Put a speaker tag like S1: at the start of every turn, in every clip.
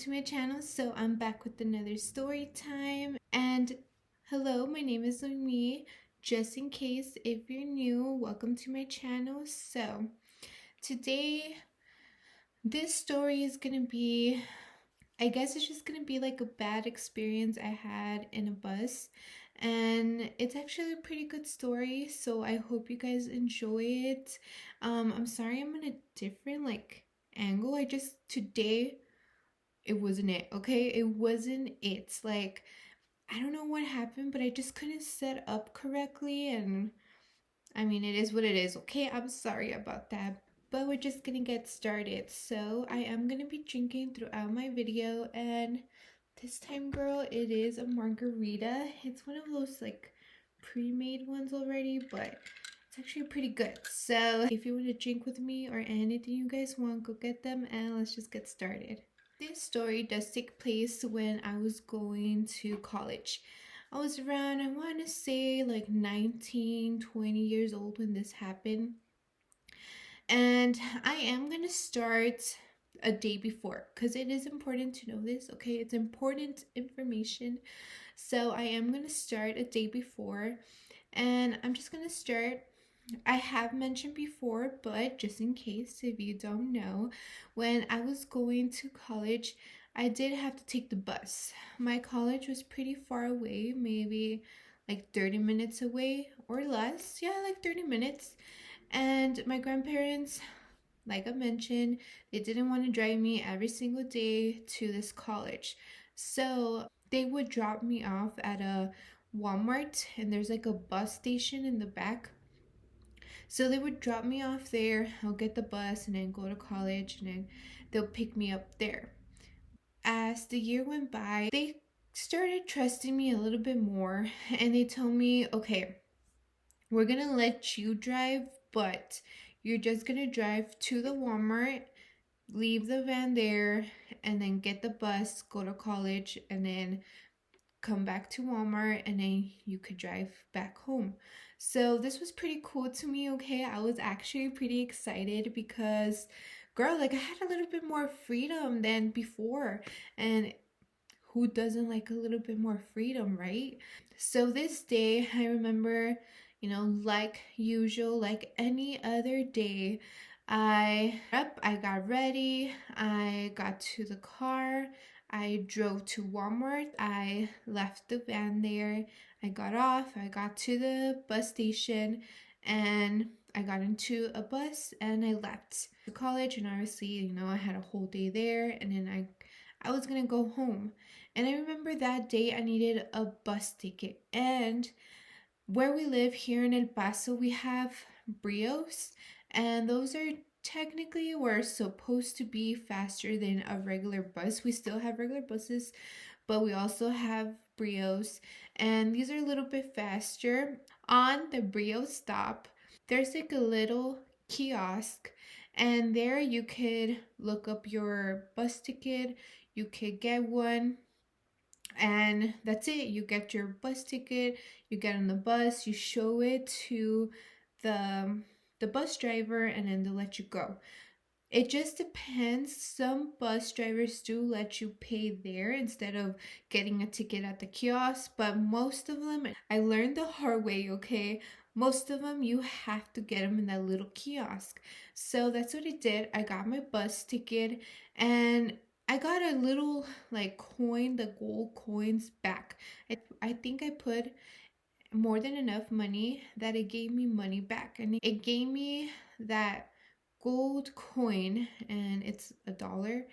S1: to my channel. So I'm back with another story time. And hello, my name is Noemi. Just in case if you're new, welcome to my channel. So today, this story is gonna be, I guess it's just gonna be like a bad experience I had in a bus. And it's actually a pretty good story, so I hope you guys enjoy it. I'm sorry I'm in a different angle. I just today it wasn't it, okay? It wasn't it. Like, I don't know what happened, but I just couldn't set up correctly. And I mean, it is what it is, okay? I'm sorry about that. But we're just gonna get started. So, I am gonna be drinking throughout my video. And this time, girl, it is a margarita. It's one of those pre made ones already, but it's actually pretty good. So, if you want to drink with me or anything you guys want, go get them and let's just get started. This story does take place when I was going to college. I was around, I want to say 19, 20 years old when this happened. And I am going to start a day before because it is important to know this, okay? It's important information. So I am going to start a day before, and I'm just going to start. I have mentioned before, but just in case if you don't know, when I was going to college, I did have to take the bus. My college was pretty far away, maybe 30 minutes away or less. Yeah, 30 minutes. And my grandparents, like I mentioned, they didn't want to drive me every single day to this college. So they would drop me off at a Walmart, and there's a bus station in the back. So they would drop me off there, I'll get the bus and then go to college, and then they'll pick me up there. As the year went by, they started trusting me a little bit more, and they told me, okay, we're gonna let you drive, but you're just gonna drive to the Walmart, leave the van there, and then get the bus, go to college, and then come back to Walmart, and then you could drive back home. So this was pretty cool to me, okay? I was actually pretty excited because, girl, I had a little bit more freedom than before. And who doesn't like a little bit more freedom, right? So this day, I remember, like usual, like any other day, I got ready, I got to the car, I drove to Walmart, I left the van there, I got off, I got to the bus station, and I got into a bus and I left to college. And obviously, I had a whole day there, and then I was gonna go home. And I remember that day I needed a bus ticket. And where we live here in El Paso, we have Brios, and those are technically were supposed to be faster than a regular bus. We still have regular buses, but we also have Brios, and these are a little bit faster. On the Brio stop, there's a little kiosk, and there you could look up your bus ticket, you could get one, and that's it. You get your bus ticket, you get on the bus, you show it to the bus driver, and then they'll let you go. It just depends. Some bus drivers do let you pay there instead of getting a ticket at the kiosk, but most of them, I learned the hard way, okay? Most of them, you have to get them in that little kiosk. So that's what I did. I got my bus ticket, and I got a little coin, the gold coins back. I think I put more than enough money that it gave me money back, and it gave me that gold coin, and it's $1.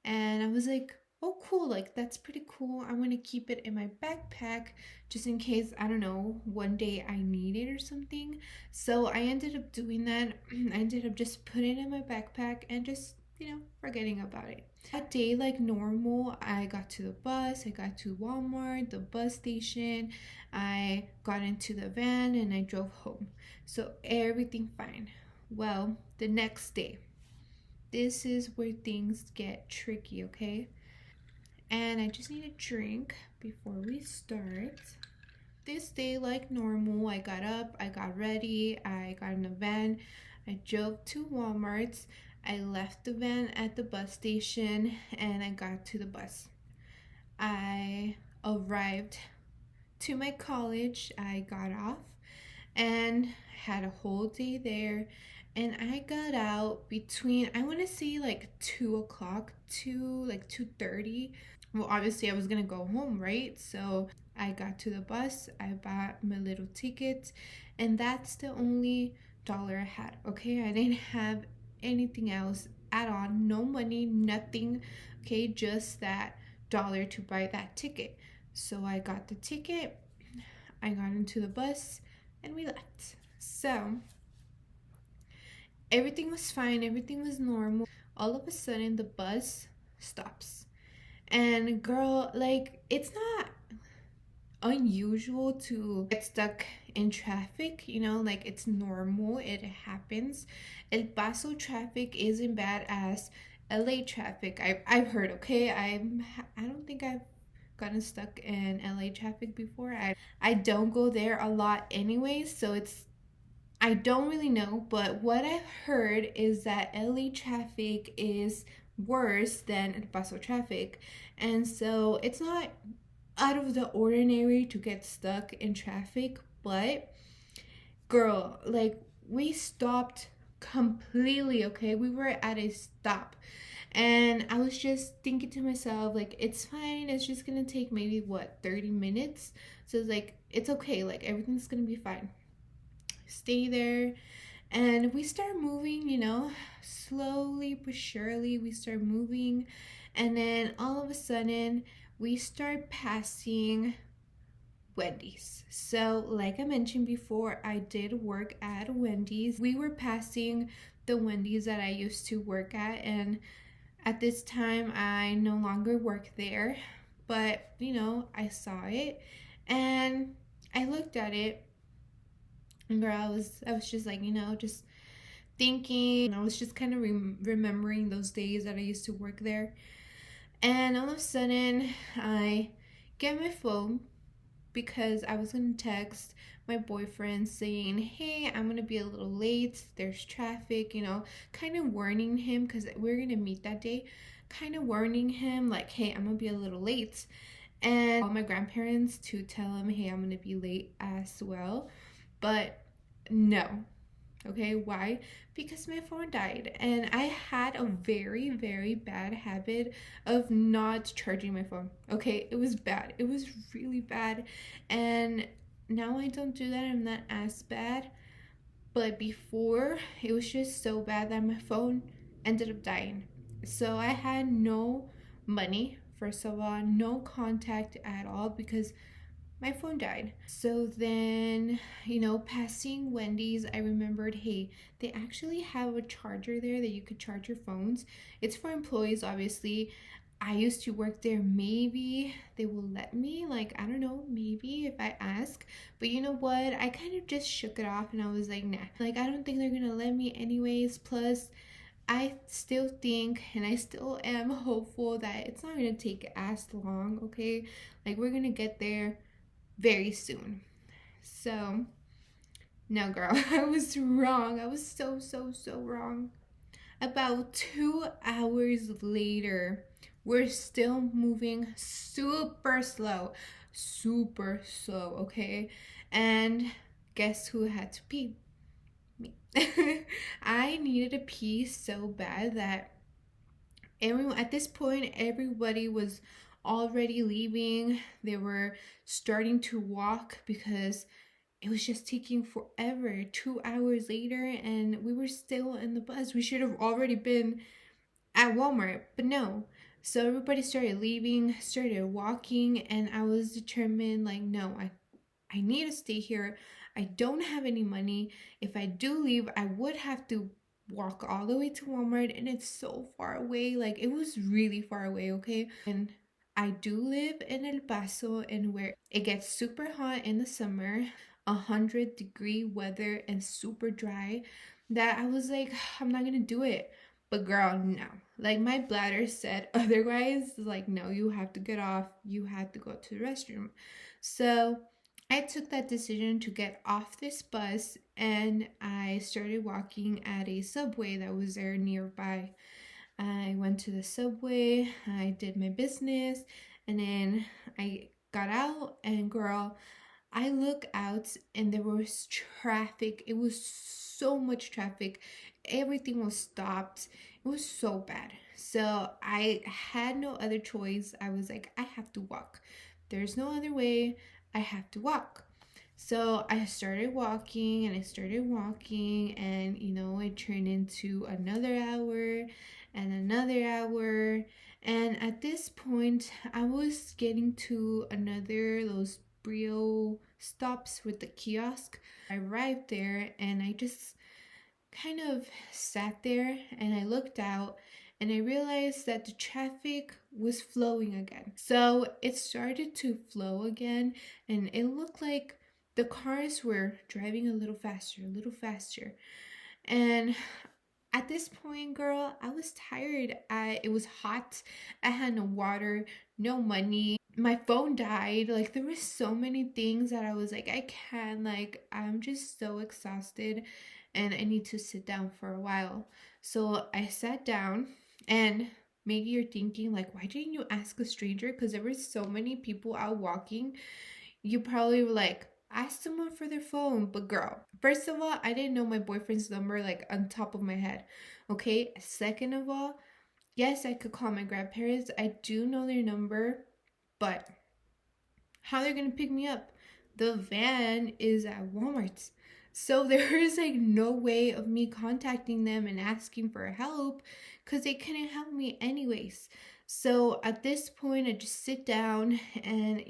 S1: And I was like, oh cool, that's pretty cool. I want to keep it in my backpack just in case, I don't know, one day I need it or something. So I ended up doing that. I ended up just putting it in my backpack and just forgetting about it. That day, like normal, I got to the bus, I got to Walmart, the bus station, I got into the van, and I drove home. So everything fine. Well, the next day, this is where things get tricky, okay? And I just need a drink before we start. This day, like normal, I got up, I got ready, I got in the van, I drove to Walmart, I left the van at the bus station and I got to the bus. I arrived to my college. I got off and had a whole day there. And I got out between, I want to say like 2 o'clock to like 2:30. Well, obviously I was gonna go home, right? So I got to the bus, I bought my little ticket, and that's the only dollar I had. Okay, I didn't have anything else at all, no money, nothing. Okay, just that dollar to buy that ticket. So I got the ticket, I got into the bus, and we left. So everything was fine, everything was normal. All of a sudden, the bus stops. And girl, like, it's not unusual to get stuck in traffic, like it's normal, it happens. El Paso traffic isn't bad as LA traffic. I've heard, okay? I don't think I've gotten stuck in LA traffic before. I don't go there a lot anyway, so I don't really know, but what I've heard is that LA traffic is worse than El Paso traffic. And so it's not out of the ordinary to get stuck in traffic, but girl, like we stopped completely, okay? We were at a stop. And I was just thinking to myself, like, it's fine. It's just gonna take maybe what, 30 minutes? So it's like, it's okay. Like, everything's gonna be fine. Stay there. And we start moving, slowly but surely we start moving. And then all of a sudden, we start passing Wendy's. So, like I mentioned before, I did work at Wendy's. We were passing the Wendy's that I used to work at, and at this time, I no longer work there. But, I saw it and I looked at it, and girl, I was just like, just thinking. I was just kind of remembering those days that I used to work there. And all of a sudden, I get my phone because I was gonna text my boyfriend saying, hey, I'm gonna be a little late. There's traffic, kind of warning him because we're gonna meet that day. Kind of warning him, like, hey, I'm gonna be a little late. And all my grandparents to tell him, hey, I'm gonna be late as well. But no, okay, why? Because my phone died, and I had a very, very bad habit of not charging my phone. Okay, it was bad, it was really bad. And now I don't do that, I'm not as bad. But before, it was just so bad that my phone ended up dying. So I had no money, first of all, no contact at all, because my phone died. So then, passing Wendy's, I remembered, hey, they actually have a charger there that you could charge your phones. It's for employees, obviously. I used to work there. Maybe they will let me. Like, I don't know, maybe if I ask. But you know what? I kind of just shook it off and I was like, nah. Like, I don't think they're gonna let me anyways. Plus, I still think and I still am hopeful that it's not gonna take as long, okay? Like, we're gonna get there very soon. So, no, girl, I was wrong. I was so, so, so wrong. About 2 hours later, we're still moving super slow, super slow, okay? And guess who had to pee? Me. I needed to pee so bad that everyone at this point, everybody was already leaving. They were starting to walk because it was just taking forever. 2 hours later, and we were still in the bus. We should have already been at Walmart, but no. So everybody started leaving, started walking, and I was determined, like, no, I need to stay here. I don't have any money. If I do leave, I would have to walk all the way to Walmart, and it's so far away. Like, it was really far away, okay? And I do live in El Paso, and where it gets super hot in the summer, 100-degree weather, and super dry, that I was like, I'm not gonna do it. But girl, no. Like, my bladder said otherwise. Like, no, you have to get off. You have to go to the restroom. So I took that decision to get off this bus and I started walking at a subway that was there nearby. I went to the subway, I did my business, and then I got out. And girl, I look out and there was traffic. It was so much traffic. Everything was stopped. It was so bad. So I had no other choice. I was like, I have to walk. There's no other way. I have to walk. So I started walking and I started walking, and it turned into another hour and another hour. And at this point, I was getting to another those Brio stops with the kiosk. I arrived there and I just kind of sat there and I looked out and I realized that the traffic was flowing again. So it started to flow again, and it looked like the cars were driving a little faster, a little faster. And at this point, girl, I was tired. It was hot. I had no water, no money. My phone died. Like there were so many things that I was like, I can't. Like I'm just so exhausted, and I need to sit down for a while. So I sat down, and maybe you're thinking like, why didn't you ask a stranger? Because there were so many people out walking. You probably were like, ask someone for their phone. But girl, first of all, I didn't know my boyfriend's number like on top of my head. Okay. Second of all, yes, I could call my grandparents. I do know their number, but how they're gonna pick me up? The van is at Walmart. So there is like no way of me contacting them and asking for help because they couldn't help me anyways. So at this point, I just sit down and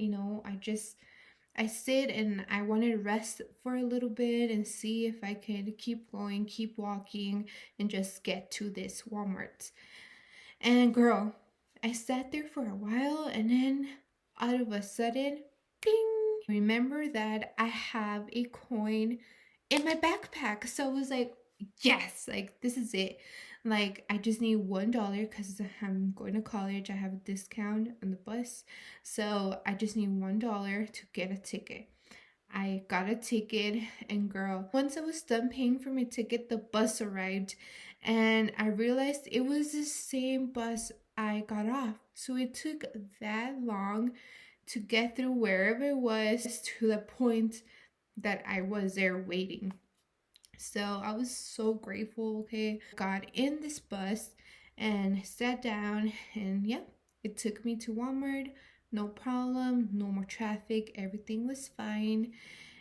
S1: I sit and I wanted to rest for a little bit and see if I could keep going, keep walking, and just get to this Walmart. And girl, I sat there for a while and then out of a sudden, ding! Remember that I have a coin in my backpack. So I was like, yes, like this is it. Like I just need $1 because I'm going to college. I have a discount on the bus. So I just need $1 to get a ticket. I got a ticket, and girl, once I was done paying for my ticket, the bus arrived, and I realized it was the same bus I got off. So it took that long to get through wherever it was to the point that I was there waiting. So I was so grateful. Okay, got in this bus and sat down, and yeah, it took me to Walmart. No problem, no more traffic, everything was fine.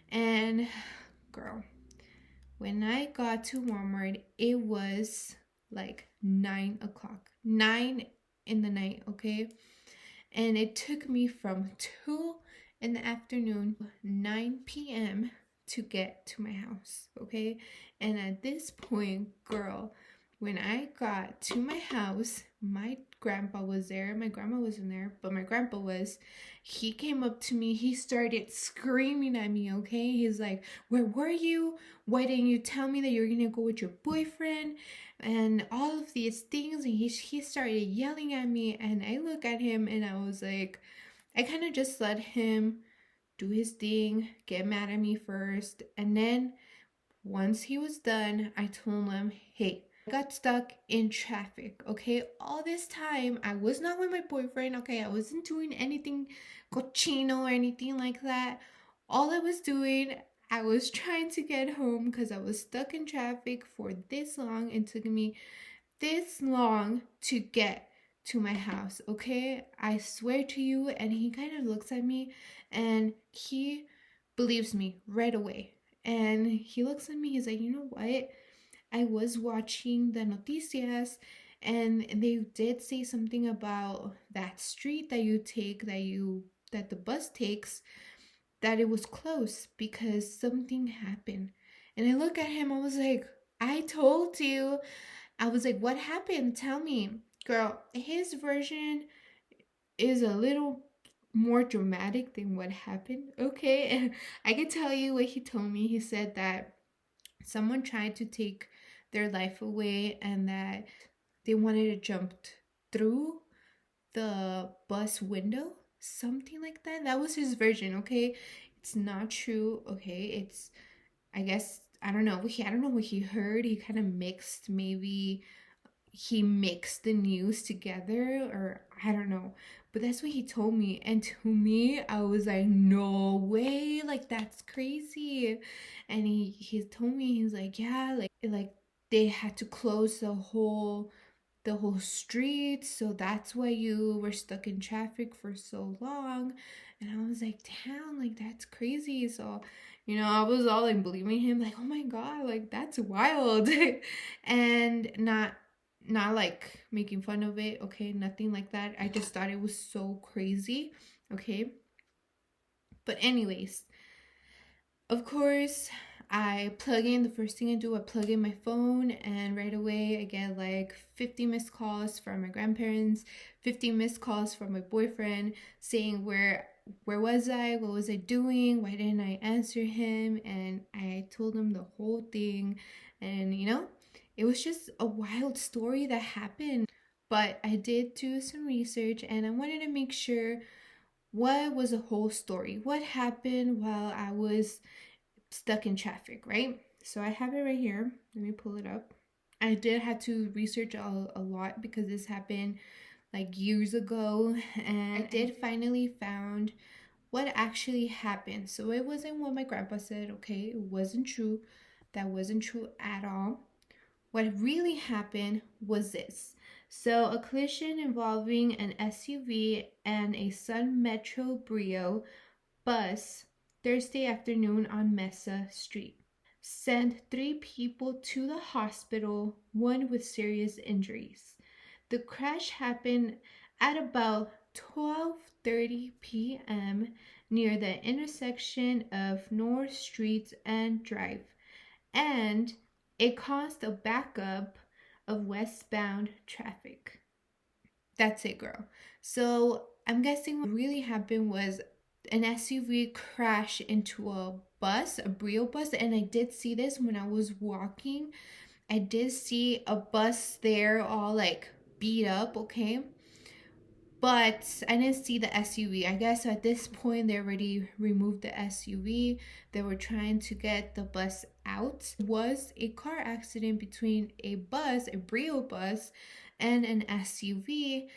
S1: And girl, when I got to Walmart, it was like 9 o'clock, 9 in the night, okay? And it took me from 2 in the afternoon, 9 p.m. to get to my house, okay? And at this point, girl, when I got to my house, my grandpa was there. My grandma wasn't there, but my grandpa was. He came up to me. He started screaming at me, okay? He's like, where were you? Why didn't you tell me that you're gonna go with your boyfriend? And all of these things. And he started yelling at me. And I look at him and I was like, I kind of just let him do his thing, get mad at me first. And then once he was done, I told him, hey, I got stuck in traffic, okay? All this time, I was not with my boyfriend, okay? I wasn't doing anything cochino or anything like that. All I was doing, I was trying to get home because I was stuck in traffic for this long. It took me this long to get to my house, okay? I swear to you. And he kind of looks at me and he believes me right away. And he looks at me, he's like, you know what? I was watching the noticias and they did say something about that street that you take, that the bus takes, that it was closed because something happened. And I look at him, I was like, I told you. I was like, what happened? Tell me. Girl, his version is a little more dramatic than what happened. Okay. And I can tell you what he told me. He said that someone tried to take their life away and that they wanted to jump through the bus window. Something like that. That was his version, okay? It's not true. Okay, it's, I guess, I don't know what he heard. He kind of mixed, maybe he mixed the news together, or I don't know. But that's what he told me. And to me, I was like, no way, like that's crazy. And he told me, he's like, yeah, like they had to close the whole street, so that's why you were stuck in traffic for so long. And I was like, damn, like that's crazy. So, I was all like believing him, like, oh my god, like that's wild. And not like making fun of it, okay, nothing like that. I just thought it was so crazy, okay. But anyways, of course, I plug in, the first thing I do, I plug in my phone, and right away I get like 50 missed calls from my grandparents, 50 missed calls from my boyfriend saying where was I? What was I doing? Why didn't I answer him? And I told him the whole thing. And it was just a wild story that happened. But I did do some research and I wanted to make sure what was the whole story. What happened while I was stuck in traffic, right? So I have it right here. Let me pull it up. I did have to research a lot because this happened like years ago, and I did finally found what actually happened. So it wasn't what my grandpa said, okay? It wasn't true. That wasn't true at all. What really happened was this. So, a collision involving an SUV and a Sun Metro Brio bus Thursday afternoon on Mesa Street sent three people to the hospital, one with serious injuries. The crash happened at about 12:30 p.m. near the intersection of North Street and Drive, and it caused a backup of westbound traffic. That's it, girl. So I'm guessing what really happened was an SUV crashed into a bus, a Brio bus, and I did see this when I was walking. I did see a bus there all like beat up, okay? But I didn't see the SUV. I guess at this point they already removed the SUV. They were trying to get the bus out. It was a car accident between a bus, a Brio bus, and an SUV.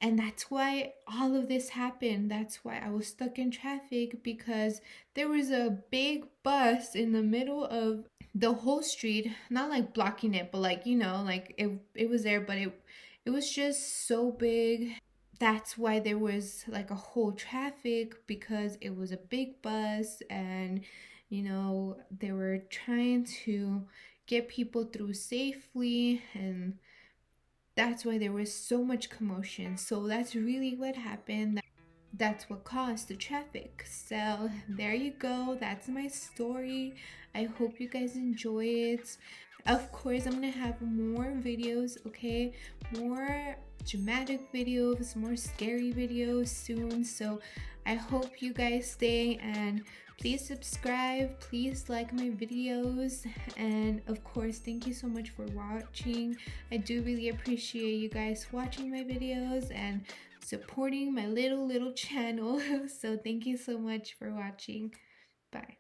S1: And that's why all of this happened. That's why I was stuck in traffic, because there was a big bus in the middle of the whole street, not like blocking it, but like, like it was there, but it was just so big. That's why there was like a whole traffic, because it was a big bus, and they were trying to get people through safely, and that's why there was so much commotion. So that's really what happened. That's what caused the traffic. So there you go. That's my story. I hope you guys enjoy it. Of course, I'm gonna have more videos, okay? More dramatic videos, more scary videos soon. So I hope you guys stay, and please subscribe, please like my videos, and of course, thank you so much for watching. I do really appreciate you guys watching my videos and supporting my little channel. So thank you so much for watching. Bye.